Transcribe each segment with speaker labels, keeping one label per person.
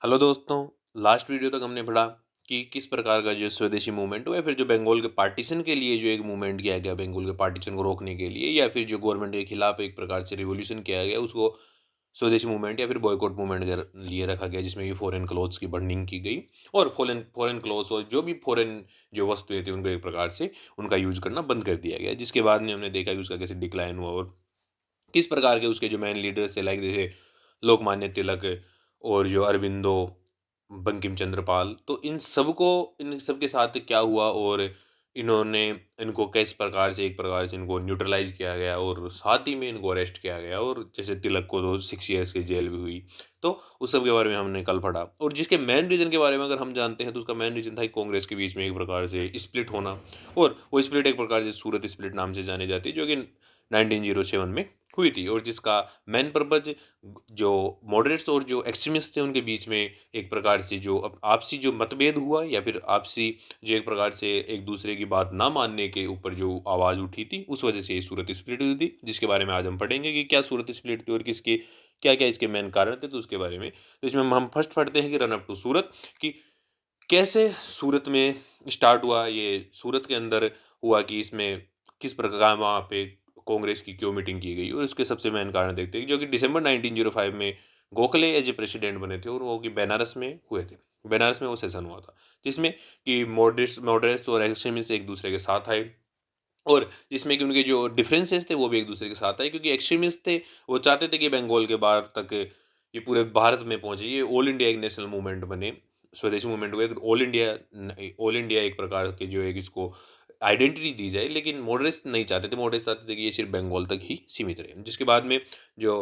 Speaker 1: Hello दोस्तों। Last video तक हमने पढ़ा कि किस प्रकार का जो स्वदेशी मूवमेंट हुआ या फिर जो बंगाल के पार्टीशन के लिए जो एक मूवमेंट किया गया बंगाल के पार्टीशन को रोकने के लिए, या फिर जो गवर्नमेंट के खिलाफ एक प्रकार से रिवॉल्यूशन किया गया उसको स्वदेशी मूवमेंट या फिर बॉयकॉट मूवमेंट के लिए रखा गया, जिसमें कि फॉरेन क्लोथ्स की बर्निंग की गई और फॉरेन फॉरेन क्लोथ्स और जो भी फॉरेन जो वस्तुएं थी उनको एक प्रकार से उनका यूज करना बंद कर दिया गया, जिसके बाद में हमने देखा कि उसका कैसे डिक्लाइन हुआ और किस प्रकार के उसके जो मेन लीडर्स थे, लाइक जैसे लोकमान्य तिलक और जो अरबिंदो, बंकिम चंद्र पाल, तो इन सब के साथ क्या हुआ और इन्होंने इनको किस प्रकार से एक प्रकार से इनको न्यूट्रलाइज किया गया और साथ ही में इनको अरेस्ट किया गया, और जैसे तिलक को तो 6 ईयर्स की जेल भी हुई। तो उस सब के बारे में हमने कल पढ़ा, और जिसके मेन रीज़न के बारे में अगर हम जानते हैं तो उसका मेन रीज़न था कि कांग्रेस के बीच में एक प्रकार से स्प्लिट होना, और वो स्प्लिट एक प्रकार से सूरत स्प्लिट नाम से जानी जाती है, जो कि 1907 में हुई थी, और जिसका मेन पर्पज जो मॉडरेट्स और जो एक्सट्रीमिस्ट थे उनके बीच में एक प्रकार से जो आपसी जो मतभेद हुआ, या फिर आपसी जो एक प्रकार से एक दूसरे की बात ना मानने के ऊपर जो आवाज़ उठी थी, उस वजह से ये सूरत स्प्लिट हुई थी, जिसके बारे में आज हम पढ़ेंगे कि क्या सूरत स्प्लिट थी और किसके क्या क्या इसके मेन कारण थे, तो उसके बारे में। तो इसमें हम फर्स्ट पढ़ते हैं कि रन अप टू सूरत, कि कैसे सूरत में स्टार्ट हुआ, ये सूरत के अंदर हुआ कि इसमें किस प्रकार वहाँ पे कांग्रेस की क्यों मीटिंग की गई, और इसके सबसे मेन कारण देखते हैं, जो कि दिसंबर 1905 में गोखले एज ए प्रेसिडेंट बने थे और वो कि बनारस में हुए थे। बनारस में वो सेशन हुआ था, जिसमें कि मॉडरेट्स और एक्सट्रीमिस्ट एक दूसरे के साथ आए, और जिसमें कि उनके जो डिफरेंसेस थे वो भी एक दूसरे के साथ आए, क्योंकि एक्सट्रीमिस्ट थे वो चाहते थे कि बंगाल के बाहर तक ये पूरे भारत में पहुंचे, ये ऑल इंडिया एक नेशनल मूवमेंट बने, स्वदेशी मूवमेंट हुए, ऑल इंडिया एक प्रकार के जो एक इसको आइडेंटिटी दी जाए, लेकिन मॉडरेट्स नहीं चाहते थे। मॉडरेट्स चाहते थे कि ये सिर्फ बंगाल तक ही सीमित रहे, जिसके बाद में जो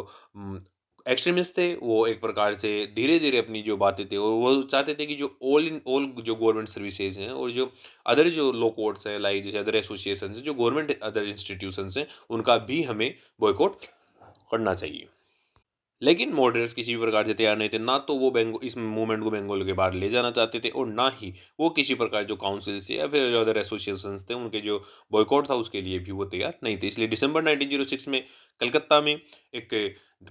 Speaker 1: एक्सट्रीमिस्ट थे वो एक प्रकार से धीरे धीरे अपनी जो बातें थे और वो चाहते थे कि जो ऑल जो गवर्नमेंट सर्विसेज हैं और जो अदर जो लो कोर्ट्स हैं, लाइक जैसे अदर एसोसिएशन जो गवर्नमेंट अदर इंस्टीट्यूशंस हैं, उनका भी हमें बॉयकॉट करना चाहिए। लेकिन मॉडरेट्स किसी भी प्रकार से तैयार नहीं थे, ना तो वो बंगो इस मूवमेंट को बंगाल के बाहर ले जाना चाहते थे, और ना ही वो किसी प्रकार जो काउंसिल्स या फिर जो अदर एसोसिएशंस थे उनके जो बॉयकॉट था उसके लिए भी वो तैयार नहीं थे। इसलिए दिसंबर 1906 में कलकत्ता में एक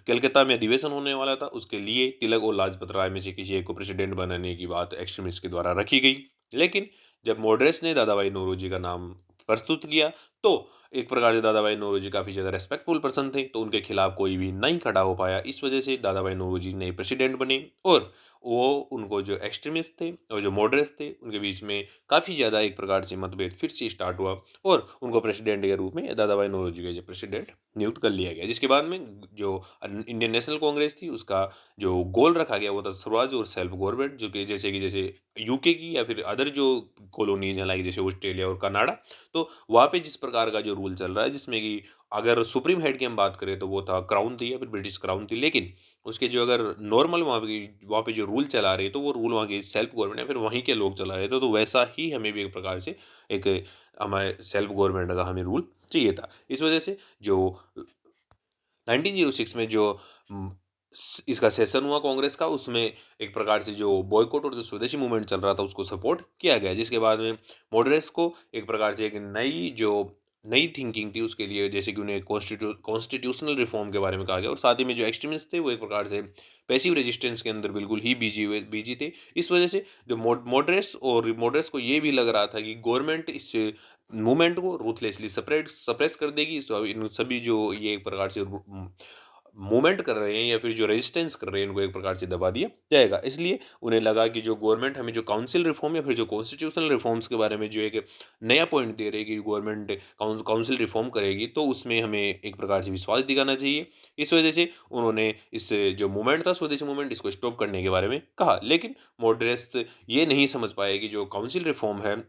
Speaker 1: कलकत्ता में अधिवेशन होने वाला था, उसके लिए तिलक और लाजपत राय में से किसी एक को प्रेसिडेंट बनाने की बात एक्सट्रीमिस्ट के द्वारा रखी गई। लेकिन जब मॉडरेट्स ने दादा भाई नौरोजी का नाम प्रस्तुत किया, तो एक प्रकार से दादा भाई नौरोजी काफ़ी ज़्यादा रेस्पेक्टफुल पर्सन थे, तो उनके खिलाफ कोई भी नहीं खड़ा हो पाया। इस वजह से दादा भाई नौरोजी नए प्रेसिडेंट बने, और वो उनको जो एक्सट्रीमिस्ट थे और जो मॉडरेट्स थे उनके बीच में काफ़ी ज़्यादा एक प्रकार से मतभेद फिर से स्टार्ट हुआ, और उनको प्रेसिडेंट के रूप में दादा भाई नौरोजी के जो प्रेसिडेंट नियुक्त कर लिया गया, जिसके बाद में जो इंडियन नेशनल कांग्रेस थी उसका जो गोल रखा गया वो था स्वराज और सेल्फ गवर्नमेंट, जो कि जैसे यूके की या फिर अदर जो कॉलोनीज हैं, लाइक जैसे ऑस्ट्रेलिया और कनाडा, तो वहाँ पे जिस प्रकार का जो रूल चल रहा है, जिसमें कि अगर सुप्रीम हेड की हम बात करें तो वो था क्राउन थी या फिर ब्रिटिश क्राउन थी, लेकिन उसके जो अगर नॉर्मल वहाँ पे जो रूल चला रहे तो वो रूल वहाँ की सेल्फ गवर्नमेंट या फिर वहीं के लोग चला रहे थे, तो वैसा ही हमें भी एक प्रकार से एक हमारे सेल्फ गवर्नमेंट का हमें रूल चाहिए था। इस वजह से जो 1906 में जो इसका सेशन हुआ कांग्रेस का, उसमें एक प्रकार से जो बॉयकॉट और जो स्वदेशी मूवमेंट चल रहा था उसको सपोर्ट किया गया, जिसके बाद में मॉडरेट्स को एक प्रकार से एक नई थिंकिंग थी उसके लिए, जैसे कि उन्हें कॉन्स्टिट्यूशनल रिफॉर्म के बारे में कहा गया, और साथ ही में जो एक्सट्रीमिस्ट थे वो एक प्रकार से पैसिव रेजिस्टेंस के अंदर बिल्कुल ही बिजी थे। इस वजह से जो मॉडरेट्स को ये भी लग रहा था कि गवर्नमेंट इस मूवमेंट को रूथलेसली सप्रेस कर देगी, तो इन सभी जो ये एक प्रकार से मूवमेंट कर रहे हैं या फिर जो रेजिस्टेंस कर रहे हैं इनको एक प्रकार से दबा दिया जाएगा। इसलिए उन्हें लगा कि जो गवर्नमेंट हमें जो काउंसिल रिफॉर्म या फिर जो कॉन्स्टिट्यूशनल रिफॉर्म्स के बारे में जो एक नया पॉइंट दे रही है कि गवर्नमेंट काउंसिल रिफॉर्म करेगी, तो उसमें हमें एक प्रकार से विश्वास दिखाना चाहिए। इस वजह से उन्होंने इस जो मूवमेंट था स्वदेशी मूवमेंट, इसको स्टॉप करने के बारे में कहा, लेकिन मॉडरेट्स ये नहीं समझ पाए कि जो काउंसिल रिफॉर्म है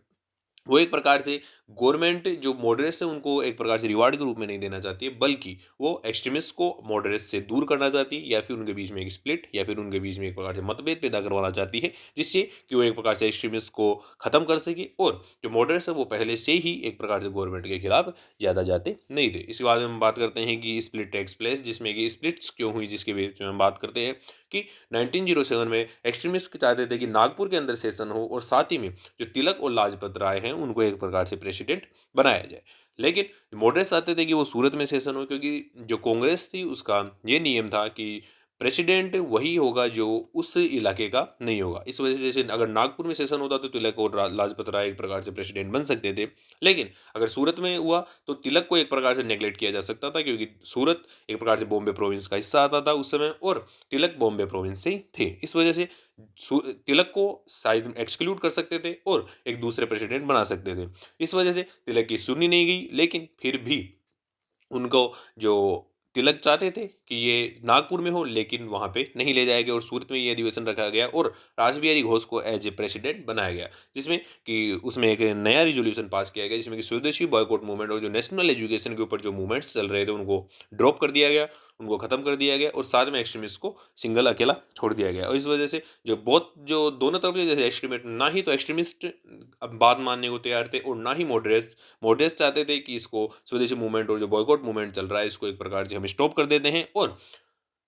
Speaker 1: वो एक प्रकार से गवर्नमेंट जो मॉडरेट्स है उनको एक प्रकार से रिवार्ड के रूप में नहीं देना चाहती है, बल्कि वो एक्सट्रीमिस्ट को मॉडरेट्स से दूर करना चाहती है, या फिर उनके बीच में एक स्प्लिट या फिर उनके बीच में एक प्रकार से मतभेद पैदा करवाना चाहती है, जिससे कि वो एक प्रकार से एक्सट्रीमिस्ट को ख़त्म कर सके, और जो मॉडरेट्स है वो पहले से ही एक प्रकार से गवर्नमेंट के खिलाफ ज़्यादा जाते नहीं थे। इसके बाद हम बात करते हैं कि स्प्लिट टेक्स प्लेस, जिसमें कि स्प्लिट्स क्यों हुई, जिसके बीच में हम बात करते हैं कि 1907 में एक्सट्रीमिस्ट चाहते थे कि नागपुर के अंदर सेशन हो, और साथ ही में जो तिलक और लाजपत राय हैं उनको एक प्रकार से प्रेसिडेंट बनाया जाए। लेकिन मॉडरेट्स चाहते थे कि वो सूरत में सेशन हो, क्योंकि जो कांग्रेस थी उसका ये नियम था कि प्रेसिडेंट वही होगा जो उस इलाके का नहीं होगा। इस वजह से जैसे अगर नागपुर में सेशन होता तो तिलक और लाजपत राय एक प्रकार से प्रेसिडेंट बन सकते थे, लेकिन अगर सूरत में हुआ तो तिलक को एक प्रकार से नेगलेक्ट किया जा सकता था, क्योंकि सूरत एक प्रकार से बॉम्बे प्रोविंस का हिस्सा आता था उस समय और तिलक बॉम्बे प्रोविंस से ही थे। इस वजह से तिलक को शायद एक्सक्लूड कर सकते थे और एक दूसरे प्रेसिडेंट बना सकते थे। इस वजह से तिलक की सुनी नहीं गई, लेकिन फिर भी उनको जो तिलक चाहते थे कि ये नागपुर में हो, लेकिन वहाँ पे नहीं ले जाया गया और सूरत में ये अधिवेशन रखा गया और रासबिहारी घोष को एज ए प्रेसिडेंट बनाया गया, जिसमें कि उसमें एक नया रिजोल्यूशन पास किया गया जिसमें कि स्वदेशी बॉयकॉट मूवमेंट और जो नेशनल एजुकेशन के ऊपर जो मूवमेंट्स चल रहे थे उनको ड्रॉप कर दिया गया, उनको खत्म कर दिया गया और साथ में एक्सट्रीमिस्ट को सिंगल अकेला छोड़ दिया गया। और इस वजह से जो दोनों तरफ के जैसे एक्सट्रीमिस्ट, ना ही तो एक्सट्रीमिस्ट अब बात मानने को तैयार थे और ना ही मॉडरेट्स चाहते थे कि इसको स्वदेशी मूवमेंट और जो बॉयकॉट मूवमेंट चल रहा है इसको एक प्रकार से हम स्टॉप कर देते हैं, और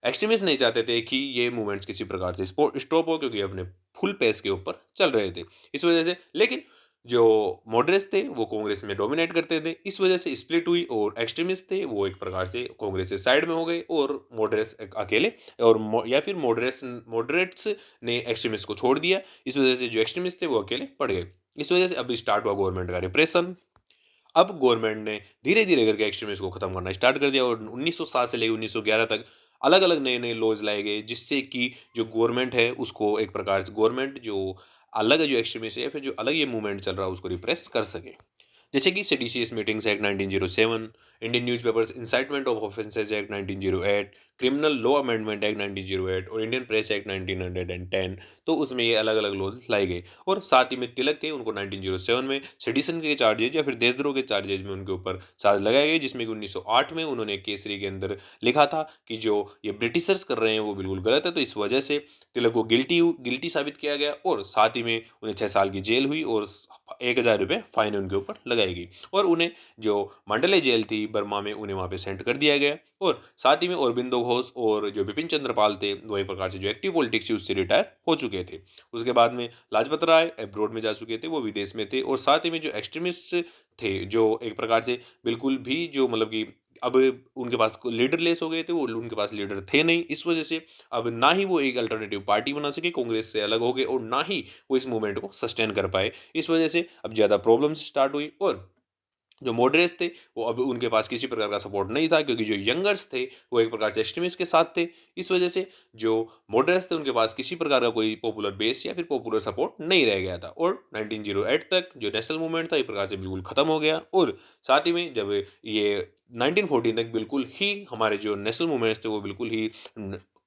Speaker 1: एक्सट्रीमिस्ट नहीं चाहते थे कि ये मूवमेंट्स किसी प्रकार से स्टॉप हो, क्योंकि अपने फुल पेस के ऊपर चल रहे थे। इस वजह से लेकिन जो मॉडरेट्स थे वो कांग्रेस में डोमिनेट करते थे, इस वजह से स्प्लिट हुई और एक्सट्रीमिस्ट थे वो एक प्रकार से कांग्रेस से साइड में हो गए और मॉडरेट्स अकेले, और या फिर मॉडरेट्स ने एक्सट्रीमिस्ट को छोड़ दिया। इस वजह से जो एक्सट्रीमिस्ट थे वो अकेले पड़ गए। इस वजह से अब स्टार्ट हुआ गवर्नमेंट का रिप्रेशन। अब गवर्नमेंट ने धीरे धीरे करके एक्सट्रीमिस्ट को खत्म करना स्टार्ट कर दिया और 1907 से लेकर 1911 तक अलग अलग नए नए लॉज लाए गए, जिससे कि जो गवर्नमेंट है उसको एक प्रकार से गवर्नमेंट जो अलग जो एक्सट्रीमिस्ट है या फिर जो अलग ये मूवमेंट चल रहा है उसको रिप्रेस कर सके। जैसे कि seditious meetings act 1907, Indian newspapers incitement of offences act 1908, criminal law amendment act 1908 और इंडियन प्रेस एक्ट 1910। तो उसमें ये अलग अलग लॉज लाई गए और साथ ही में तिलक थे उनको 1907 में सेडिशन के चार्जेज या फिर देशद्रोह के चार्जेज में उनके ऊपर चार्ज लगाए गए, जिसमें कि 1908 में उन्होंने केसरी के अंदर लिखा था कि जो ये ब्रिटिशर्स कर रहे हैं वो बिल्कुल गलत है। तो इस वजह से तिलक को गिल्टी साबित किया गया और साथ ही में उन्हें 6 साल की जेल हुई और 1,000 रुपये फाइन उनके ऊपर लगाई गई और उन्हें जो मंडले जेल थी बर्मा में उन्हें वहाँ पे सेंड कर दिया गया। और साथ ही में अरबिंदो घोष और जो बिपिन चंद्र पाल थे वो एक प्रकार से जो एक्टिव पॉलिटिक्स उससे रिटायर हो चुके थे। उसके बाद में लाजपत राय अब्रॉड में जा चुके थे, वो विदेश में थे। और साथ ही में जो एक्सट्रीमिस्ट थे जो एक प्रकार से बिल्कुल भी जो मतलब कि अब उनके पास लीडर लेस हो गए थे, वो उनके पास लीडर थे नहीं। इस वजह से अब ना ही वो एक अल्टरनेटिव पार्टी बना सके, कांग्रेस से अलग हो गए और ना ही वो इस मूवमेंट को सस्टेन कर पाए। इस वजह से अब ज़्यादा प्रॉब्लम्स स्टार्ट हुई और जो मॉडरेट्स थे वो अब उनके पास किसी प्रकार का सपोर्ट नहीं था, क्योंकि जो यंगर्स थे वो एक प्रकार से एक्सट्रीमिस्ट के साथ थे। इस वजह से जो मॉडरेट्स थे उनके पास किसी प्रकार का कोई पॉपुलर बेस या फिर पॉपुलर सपोर्ट नहीं रह गया था और 1908 तक जो नेशनल मूवमेंट था एक प्रकार से बिल्कुल खत्म हो गया। और साथ ही में जब ये 1914 तक बिल्कुल ही हमारे जो नेशनल मूवमेंट्स थे वो बिल्कुल ही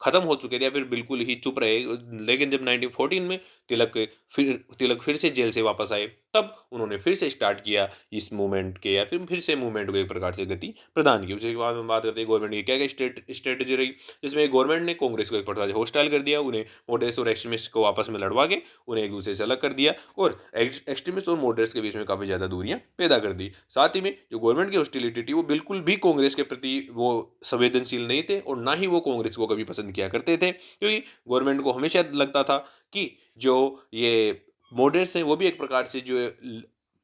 Speaker 1: खत्म हो चुके थे या फिर बिल्कुल ही चुप रहे। लेकिन जब 1914 में तिलक फिर से जेल से वापस आए, तब उन्होंने फिर से स्टार्ट किया इस मूवमेंट के या फिर से मूवमेंट को एक प्रकार से गति प्रदान की। उसके बाद हम बात करते हैं गवर्नमेंट की क्या क्या स्ट्रेटेजी रही, जिसमें गवर्नमेंट ने कांग्रेस को एक प्रकार से होस्टाइल कर दिया, उन्हें मॉडरेट्स और एक्सट्रीमिस्ट को आपस में लड़वा के उन्हें एक दूसरे से अलग कर दिया और एक्सट्रीमिस्ट और मॉडरेट्स के बीच में काफ़ी ज़्यादा दूरियां पैदा कर दी। साथ ही में जो गवर्नमेंट की हॉस्टिलिटी थी वो बिल्कुल भी कांग्रेस के प्रति वो संवेदनशील नहीं थे और ना ही वो कांग्रेस को कभी पसंद किया करते थे, क्योंकि गवर्नमेंट को हमेशा लगता था कि जो ये मॉडरेट्स हैं वो भी एक प्रकार से जो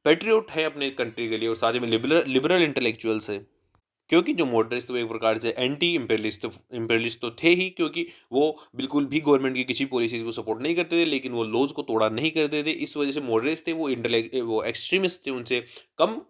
Speaker 1: पेट्रियोट है अपने कंट्री के लिए और साथ ही में लिबरल इंटेलेक्चुअल्स है। क्योंकि जो मॉडरेट्स थे वो एक प्रकार से एंटी इम्पेरियलिस्ट तो थे ही, क्योंकि वो बिल्कुल भी गवर्नमेंट की किसी पॉलिसीज को सपोर्ट नहीं करते थे, लेकिन वो लॉज को तोड़ा नहीं करते थे। इस वजह से मॉडरेट्स थे वो एक्सट्रीमिस्ट थे, उनसे कम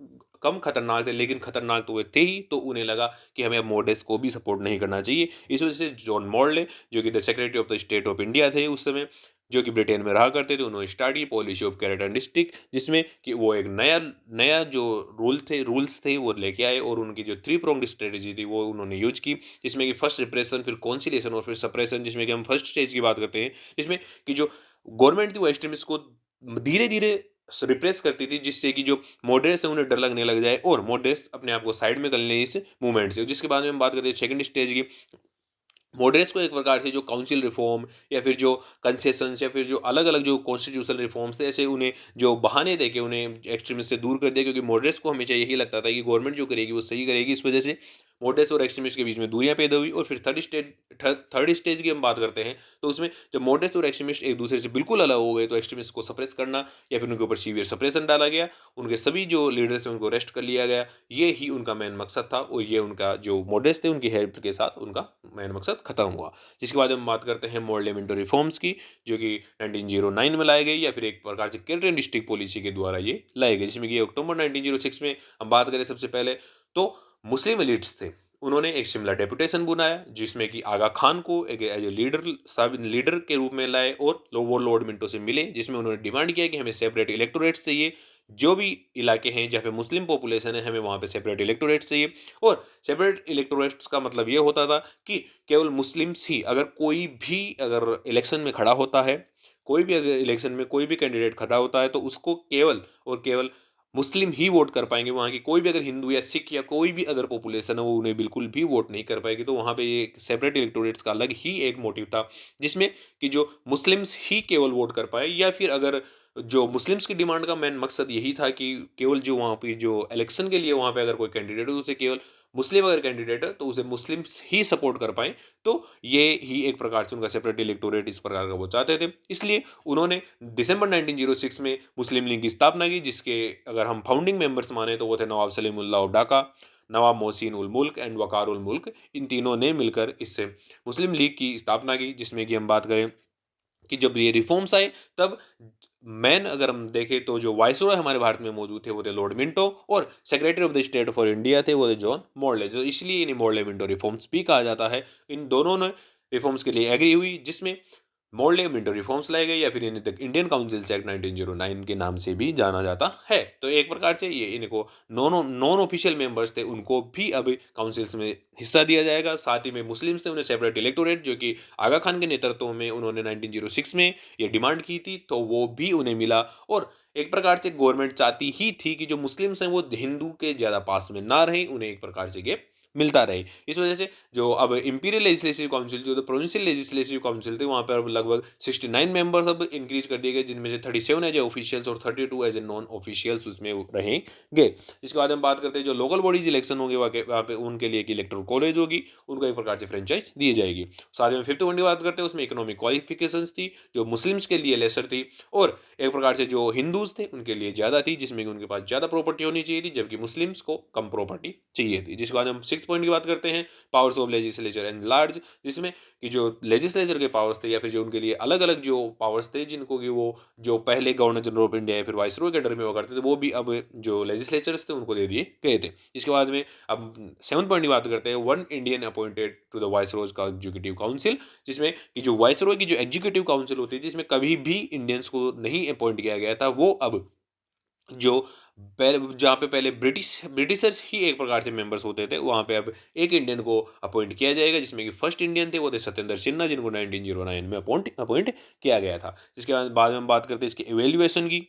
Speaker 1: कम खतरनाक थे, लेकिन खतरनाक तो वे थे ही। तो उन्हें लगा कि हमें अब मॉडरेट्स को भी सपोर्ट नहीं करना चाहिए। इस वजह से जॉन मॉडले जो कि the secretary of the state of India थे उस समय, जो कि ब्रिटेन में रहा करते थे, उन्होंने स्टार्ट की policy of carrot and district, जिसमें कि वो एक नया नया जो रूल्स थे वो लेके आए और उनकी जो 3 प्रोंग्ड स्ट्रेटेजी थी वो उन्होंने यूज की, जिसमें कि फर्स्ट रिप्रेशन, फिर कॉन्सिलेशन और फिर सप्रेशन। जिसमें कि हम फर्स्ट स्टेज की बात करते हैं, जिसमें कि जो गवर्नमेंट थी वो एक्सट्रीमिस्ट को धीरे धीरे रिप्रेस करती थी, जिससे कि जो मॉडरेट्स है उन्हें डर लगने लग जाए और मॉडरेट्स अपने आप को साइड में कर लें इस मूवमेंट से। जिसके बाद में हम बात करते हैं सेकंड स्टेज की। मॉडरेट्स को एक प्रकार से जो काउंसिल रिफॉर्म या फिर जो कंसेशंस या फिर जो अलग अलग जो कॉन्स्टिट्यूशनल रिफॉर्म्स थे, ऐसे उन्हें जो बहाने दे के उन्हें एक्सट्रीमिस्ट से दूर कर दिया, क्योंकि मॉडरेट्स को हमेशा यही लगता था कि गवर्नमेंट जो करेगी वो सही करेगी। इस वजह से मॉडरेट्स और एक्सट्रीमिस्ट के बीच में दूरियां पैदा हुई। और फिर थर्ड स्टेज की हम बात करते हैं, तो उसमें जब मॉडरेट्स और एक्सट्रीमिस्ट एक दूसरे से बिल्कुल अलग हो गए तो एक्सट्रीमिस्ट को सप्रेस करना या फिर उनके ऊपर सीवियर सप्रेशन डाला गया, उनके सभी जो लीडर्स थे उनको अरेस्ट कर लिया गया। ये ही उनका मेन मकसद था और ये उनका जो मॉडरेट्स थे उनकी हेल्प के साथ उनका मेन मकसद मकसद खत्म हुआ। जिसके बाद हम बात करते हैं मोरले मिंटो रिफॉर्म्स की, जो कि 1909 में लाई गई या फिर एक प्रकार से केंद्रीय डिस्ट्रिक्ट पॉलिसी के द्वारा ये लाई गई, जिसमें कि अक्टूबर 1906 में हम बात करें सबसे पहले तो मुस्लिम एलिट्स थे, उन्होंने एक शिमला डेपुटेशन बनाया जिसमें कि आगा खान को एक एज ए लीडर के रूप में लाए और वो लॉर्ड मिंटो से मिले, जिसमें उन्होंने डिमांड किया कि हमें सेपरेट इलेक्टोरेट्स चाहिए, जो भी इलाके हैं जहाँ पे मुस्लिम पॉपुलेशन है हमें वहाँ पे सेपरेट इलेक्टोरेट्स चाहिए। और सेपरेट इलेक्टोरेट्स का मतलब ये होता था कि केवल मुस्लिम्स ही, अगर कोई भी अगर इलेक्शन में खड़ा होता है, कोई भी अगर इलेक्शन में कोई भी कैंडिडेट खड़ा होता है तो उसको केवल और केवल मुस्लिम ही वोट कर पाएंगे, वहाँ की कोई भी अगर हिंदू या सिख या कोई भी अदर पॉपुलेशन है वो उन्हें बिल्कुल भी वोट नहीं कर पाएगी। तो वहाँ पे ये सेपरेट इलेक्टोरेट्स का अलग ही एक मोटिव था, जिसमें कि जो मुस्लिम्स ही केवल वोट कर पाए, या फिर अगर जो मुस्लिम्स की डिमांड का मेन मकसद यही था कि केवल जो वहाँ पे जो इलेक्शन के लिए वहाँ पे अगर कोई कैंडिडेट है तो उसे केवल मुस्लिम अगर कैंडिडेट है तो उसे मुस्लिम्स ही सपोर्ट कर पाए। तो ये ही एक प्रकार से उनका सेपरेट इलेक्टोरेट इस प्रकार का वो चाहते थे। इसलिए उन्होंने दिसंबर 1906 में मुस्लिम लीग की स्थापना की, जिसके अगर हम फाउंडिंग मेंबर्स माने तो वो थे नवाब सलीमुल्लाह ऑफ ढाका, नवाब मोहसिन उल मुल्क एंड वकार उल मुल्क। इन तीनों ने मिलकर इससे मुस्लिम लीग की स्थापना की, जिसमें कि हम बात करें कि जब ये रिफॉर्म्स आए तब मेन अगर हम देखें तो जो वाइसरॉय हमारे भारत में मौजूद थे वो थे लॉर्ड मिंटो, और secretary of the state for India थे वो थे जॉन मॉर्ले, जो इसलिए इन्हें मॉर्ले मिंटो रिफॉर्म्स भी कहा जाता है। इन दोनों ने रिफॉर्म्स के लिए एग्री हुई, जिसमें मॉर्ले मिंटो रिफॉर्म्स लाए गए या फिर इन्हें द इंडियन काउंसिल्स एक्ट 1909 के नाम से भी जाना जाता है। तो एक प्रकार से ये इनको नॉन ऑफिशियल मेंबर्स थे उनको भी अब काउंसिल्स में हिस्सा दिया जाएगा। साथ ही में मुस्लिम्स थे उन्हें सेपरेट इलेक्टोरेट, जो कि आगा खान के नेतृत्व में उन्होंने 1906 में ये डिमांड की थी, तो वो भी उन्हें मिला। और एक प्रकार से गवर्नमेंट चाहती ही थी कि जो मुस्लिम्स हैं वो हिंदू के ज़्यादा पास में ना रहें, उन्हें एक प्रकार से गैप मिलता रहे। इस वजह से जो अब इंपीरियल लेजिस्लेटिव काउंसिल जो प्रोविंशियल लेजिस्लेटिव काउंसिल थे वहाँ पर अब लगभग 69 मेंबर्स अब इंक्रीज कर दिए गए, जिनमें से 37 एज ए ऑफिशियल्स और 32 एज ए नॉन ऑफिशियल्स उसमें रहेंगे। इसके बाद हम बात करते हैं जो लोकल बॉडीज इलेक्शन होंगे वहाँ पे उनके लिए एक इलेक्टोरल कॉलेज होगी, उनको एक प्रकार से फ्रेंचाइज दी जाएगी। साथ में फिफ्थ वन की बात करते हैं उसमें इकोनॉमिक क्वालिफिकेशंस थी जो मुस्लिम्स के लिए लेसर थी, और एक प्रकार से जो हिंदूज थे उनके लिए ज़्यादा थी, जिसमें कि उनके पास ज़्यादा प्रॉपर्टी होनी चाहिए थी जबकि मुस्लिम्स को कम प्रॉपर्टी चाहिए थी। जिसके बाद हम सिक्स पॉइंट की बात करते हैं powers of legislature and large, जिसमें कि जो लेजिस्लेचर के पावर्स थे या फिर जो उनके लिए अलग अलग जो पावर्स थे जिनको कि वो जो पहले गवर्नर जनरल ऑफ इंडिया या फिर वाइसरॉय के अंडर में हुआ करते थे वो भी अब जो लेजिस्लेचर्स थे उनको दे दिए गए थे। इसके बाद में अब सेवन पॉइंट की बात करते हैं one Indian appointed to the viceroys का एग्जीक्यूटिव काउंसिल, जिसमें कि जो वाइसरॉय की जो एग्जीक्यूटिव काउंसिल होती है जिसमें कभी भी इंडियंस को नहीं अपॉइंट किया गया था, वो अब जो पहले जहाँ पे पहले ब्रिटिशर्स ही एक प्रकार से मेंबर्स होते थे वहाँ पे अब एक इंडियन को अपॉइंट किया जाएगा, जिसमें कि फर्स्ट इंडियन थे वो थे सत्येंद्र सिन्हा, जिनको 1909 में अपॉइंट किया गया था। जिसके बाद में हम बात करते हैं इसके एवेल्युएशन की।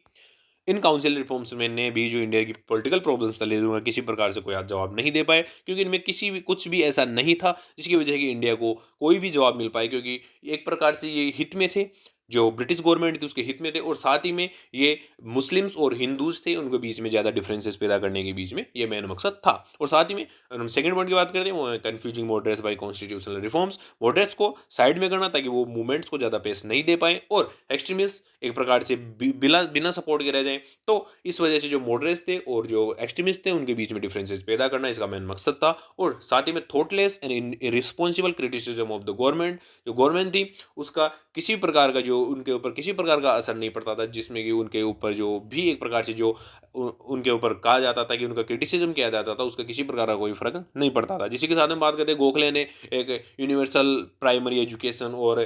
Speaker 1: इन काउंसिल रिफॉर्म्स में ने भी जो इंडिया की पॉलिटिकल प्रॉब्लम्स था दूंगा किसी प्रकार से कोई आज जवाब नहीं दे पाए, क्योंकि इनमें किसी भी कुछ भी ऐसा नहीं था जिसकी वजह से कि इंडिया को कोई भी जवाब मिल पाए, क्योंकि एक प्रकार से ये हित में थे, जो ब्रिटिश गवर्नमेंट थी उसके हित में थे, और साथ ही में ये मुस्लिम्स और हिंदूज थे उनके बीच में ज़्यादा डिफरेंसेस पैदा करने के बीच में ये मेन मकसद था। और साथ ही में अगर हम सेकंड पॉइंट की बात करते हैं वो है confusing moderates by constitutional reforms, moderates को साइड में करना ताकि वो मूवमेंट्स को ज़्यादा पेश नहीं दे पाए और एक्सट्रीमिस्ट एक प्रकार से बिना बिना सपोर्ट के रह जाएं। तो इस वजह से जो मॉडरेट्स थे और जो एक्सट्रीमिस्ट थे उनके बीच में डिफरेंसेस पैदा करना इसका मेन मकसद था। और साथ ही में thoughtless and irresponsible criticism of the government, जो गवर्नमेंट थी उसका किसी प्रकार का जो उनके ऊपर किसी प्रकार का असर नहीं पड़ता था, जिसमें कि उनके ऊपर जो भी एक प्रकार से जो उनके ऊपर कहा जाता था कि उनका क्रिटिसिज्म किया जाता था उसका किसी प्रकार का कोई फर्क नहीं पड़ता था। जिसी के साथ हम बात करते हैं गोखले ने एक यूनिवर्सल प्राइमरी एजुकेशन और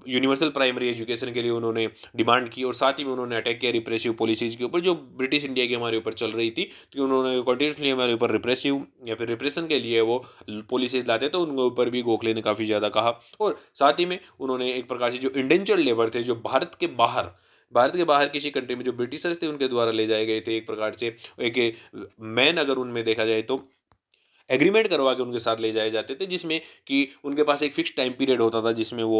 Speaker 1: यूनिवर्सल प्राइमरी एजुकेशन के लिए उन्होंने डिमांड की, और साथ ही में उन्होंने अटैक किया रिप्रेसिव पॉलिसीज के ऊपर जो ब्रिटिश इंडिया की हमारे ऊपर चल रही थी, तो उन्होंने कंटिन्यूसली हमारे ऊपर रिप्रेसिव या फिर रिप्रेशन के लिए वो पॉलिसीज लाते तो उनके ऊपर भी गोखले ने काफ़ी ज़्यादा कहा। और साथ ही में उन्होंने एक प्रकार से जो इंडेंचर्ड लेबर थे जो भारत के बाहर किसी कंट्री में जो ब्रिटिशर्स थे उनके द्वारा ले जाए गए थे, एक प्रकार से एक मैन अगर उनमें देखा जाए तो एग्रीमेंट करवा के उनके साथ ले जाए जाते थे, जिसमें कि उनके पास एक फिक्स टाइम पीरियड होता था जिसमें वो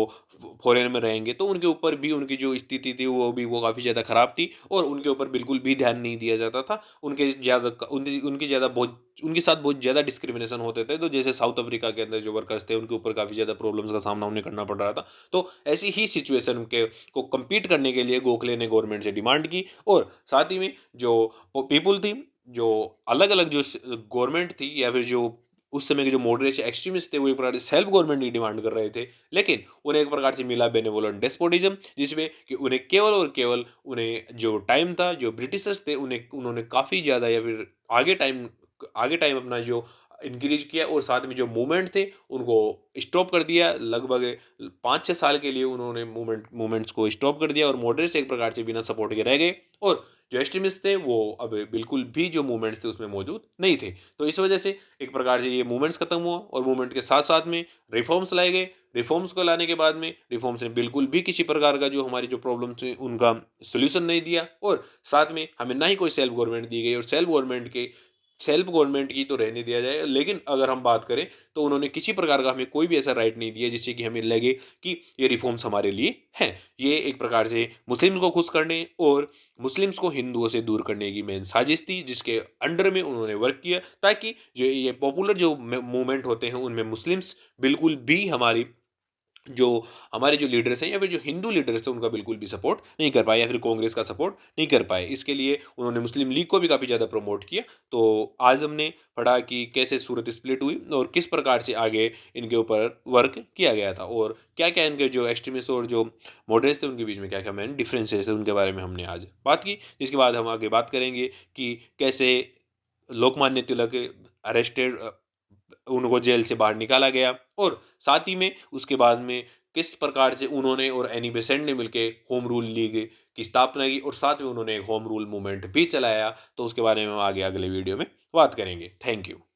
Speaker 1: फॉरेन में रहेंगे, तो उनके ऊपर भी उनकी जो स्थिति थी वो काफ़ी ज़्यादा ख़राब थी और उनके ऊपर बिल्कुल भी ध्यान नहीं दिया जाता था। उनकी ज़्यादा बहुत उनके साथ बहुत ज़्यादा डिस्क्रिमिनेशन होते थे, तो जैसे साउथ अफ्रीका के अंदर जो वर्कर्स थे उनके ऊपर काफ़ी ज़्यादा प्रॉब्लम्स का सामना उन्हें करना पड़ रहा था। तो ऐसी ही सिचुएशन के को कम्पीट करने के लिए गोखले ने गवर्नमेंट से डिमांड की, और साथ ही में जो पीपुल थी जो अलग अलग जो गवर्नमेंट थी या फिर जो उस समय के जो मॉडरेट एक्सट्रीमिस्ट थे वो एक प्रकार से सेल्फ गवर्नमेंट की डिमांड कर रहे थे, लेकिन उन्हें एक प्रकार से मिला बेनेवोलेंट डेस्पोटिज्म, जिसमें कि उन्हें केवल और केवल उन्हें जो टाइम था, जो ब्रिटिशर्स थे उन्हें उन्होंने काफ़ी ज़्यादा या फिर आगे टाइम अपना जो इंक्रीज किया और साथ में जो मूवमेंट थे उनको स्टॉप कर दिया। लगभग 5-6 साल के लिए उन्होंने मूवमेंट्स को स्टॉप कर दिया और मॉडरेट्स एक प्रकार से बिना सपोर्ट के रह गए और जो एक्सट्रीमिस्ट थे वो अब बिल्कुल भी जो मूवमेंट्स थे उसमें मौजूद नहीं थे। तो इस वजह से एक प्रकार से ये मूवमेंट्स खत्म हुआ और मूवमेंट के साथ साथ में रिफॉर्म्स लाए गए। रिफॉर्म्स को लाने के बाद में रिफॉर्म्स ने बिल्कुल भी किसी प्रकार का जो हमारी जो प्रॉब्लम थी उनका सोल्यूशन नहीं दिया और साथ में हमें ना ही कोई सेल्फ गवर्नमेंट की तो रहने दिया जाए, लेकिन अगर हम बात करें तो उन्होंने किसी प्रकार का हमें कोई भी ऐसा राइट नहीं दिया जिससे कि हमें लगे कि ये रिफॉर्म्स हमारे लिए हैं। ये एक प्रकार से मुस्लिम्स को खुश करने और मुस्लिम्स को हिंदुओं से दूर करने की मेन साजिश थी, जिसके अंडर में उन्होंने वर्क किया ताकि जो ये पॉपुलर जो मूवमेंट होते हैं उनमें मुस्लिम्स बिल्कुल भी जो हमारे जो लीडर्स हैं या फिर जो हिंदू लीडर्स थे उनका बिल्कुल भी सपोर्ट नहीं कर पाए या फिर कांग्रेस का सपोर्ट नहीं कर पाए। इसके लिए उन्होंने मुस्लिम लीग को भी काफ़ी ज़्यादा प्रमोट किया। तो आज हमने पढ़ा कि कैसे सूरत स्प्लिट हुई और किस प्रकार से आगे इनके ऊपर वर्क किया गया था और क्या क्या इनके जो एक्सट्रीमिस्ट और जो मॉडरेट्स थे उनके बीच में क्या क्या मेन डिफरेंसेस थे उनके बारे में हमने आज बात की। जिसके बाद हम आगे बात करेंगे कि कैसे लोकमान्य तिलक अरेस्टेड, उनको जेल से बाहर निकाला गया और साथ ही में उसके बाद में किस प्रकार से उन्होंने और एनी बेसेंट ने मिलके होम रूल लीग की स्थापना की और साथ में उन्होंने एक होम रूल मूवमेंट भी चलाया। तो उसके बारे में हम आगे अगले वीडियो में बात करेंगे। Thank you.